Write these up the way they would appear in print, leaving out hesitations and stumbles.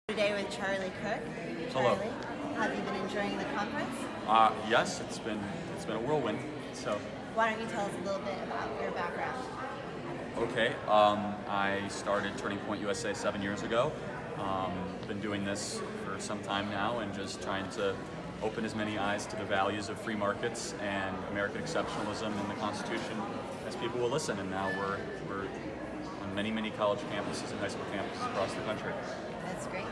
Today with Charlie Cook. Hello. Charlie, have you been enjoying the conference? Yes, it's been a whirlwind. So, Why don't you tell us a little bit about your background? okay, I started Turning Point USA 7 years ago. Been doing this for some time now, and just trying to open as many eyes to the values of free markets and American exceptionalism in the Constitution as people will listen. And now we're on many college campuses and high school campuses across the country. That's great.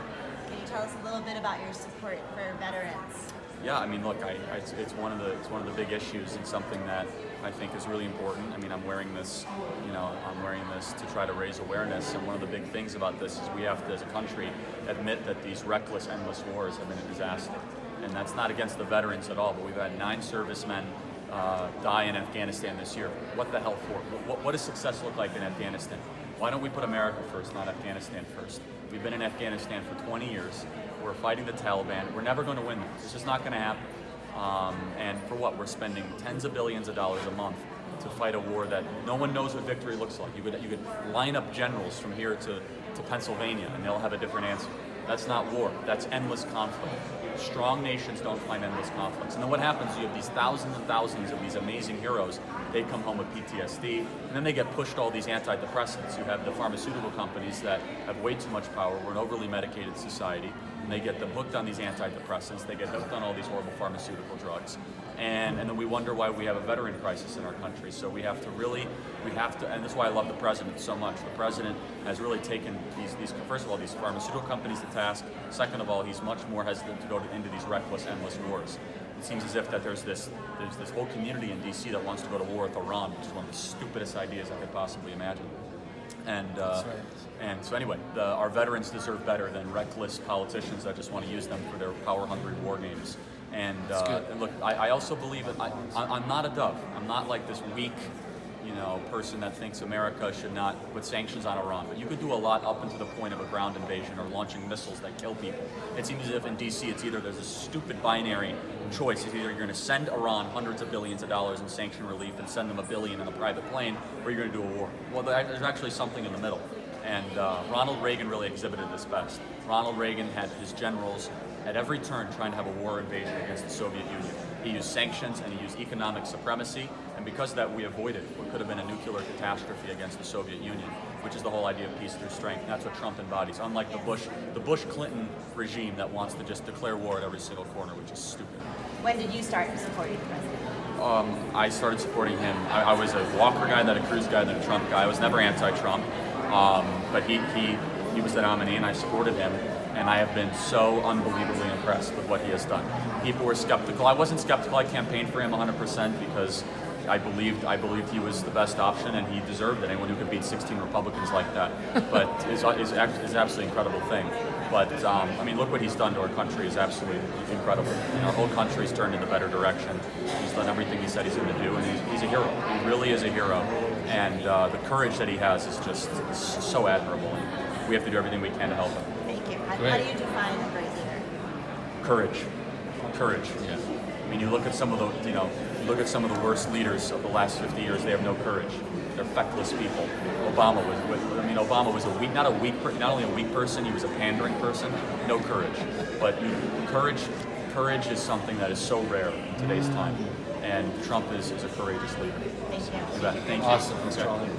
Can you tell us a little bit about your support for veterans? Yeah, I mean, look, it's one of the big issues, and something that I think is really important. I mean, I'm wearing this to try to raise awareness, and one of the big things about this is we have to, as a country, admit that these reckless, endless wars have been a disaster. And that's not against the veterans at all, but we've had 9 servicemen die in Afghanistan this year. What the hell for? What does success look like in Afghanistan? Why don't we put America first, not Afghanistan first? We've been in Afghanistan for 20 years. We're fighting the Taliban. We're never going to win this. It's just not going to happen. And for what? We're spending tens of billions of dollars a month to fight a war that no one knows what victory looks like. You could line up generals from here to Pennsylvania, and they'll have a different answer. That's not war. That's endless conflict. Strong nations don't find endless conflicts. And then what happens, you have these thousands and thousands of these amazing heroes. They come home with PTSD, and then they get pushed all these antidepressants. You have the pharmaceutical companies that have way too much power. We're an overly medicated society, and they get them hooked on these antidepressants. They get hooked on all these horrible pharmaceutical drugs. And then we wonder why we have a veteran crisis in our country. So we have to, and that's why I love the president so much. The president has really taken these first of all, these pharmaceutical companies to task. Second of all, he's much more hesitant to go into these reckless, endless wars. It seems as if that there's this whole community in D.C. that wants to go to war with Iran, which is one of the stupidest ideas I could possibly imagine. And and so anyway, our veterans deserve better than reckless politicians that just want to use them for their power-hungry war games. And look, I also believe that I'm not a dove. I'm not like this weak, person that thinks America should not put sanctions on Iran. But you could do a lot up until the point of a ground invasion or launching missiles that kill people. It seems as if in D.C. it's either there's a stupid binary choice. It's either you're going to send Iran hundreds of billions of dollars in sanction relief and send them $1 billion in a private plane, or you're going to do a war. Well, there's actually something in the middle. And Ronald Reagan really exhibited this best. Ronald Reagan had his generals at every turn trying to have a war invasion against the Soviet Union. He used sanctions and he used economic supremacy, and because of that we avoided what could have been a nuclear catastrophe against the Soviet Union, which is the whole idea of peace through strength. And that's what Trump embodies, unlike the Bush-Clinton regime that wants to just declare war at every single corner, which is stupid. When did you start supporting the president? I started supporting him. I was a Walker guy, then a Cruz guy, then a Trump guy. I was never anti-Trump, but he was the nominee, and I supported him. And I have been so unbelievably impressed with what he has done. People were skeptical. I wasn't skeptical. I campaigned for him 100% because I believed he was the best option, and he deserved it. Anyone who could beat 16 Republicans like that, but is absolutely incredible thing. But I mean, look what he's done to our country is absolutely incredible. Our whole country's turned in a better direction. He's done everything he said he's going to do, and he's a hero. He really is a hero. And the courage that he has is just so admirable. And we have to do everything we can to help him. Thank you. How do you define a great leader? Courage. Yeah. I mean, you look at some of the worst leaders of the last 50 years. They have no courage. They're feckless people. Obama was not only a weak person. He was a pandering person. No courage. But courage is something that is so rare in today's time. And Trump is a courageous leader. Thank you. Thank you. Awesome. That's Charlie.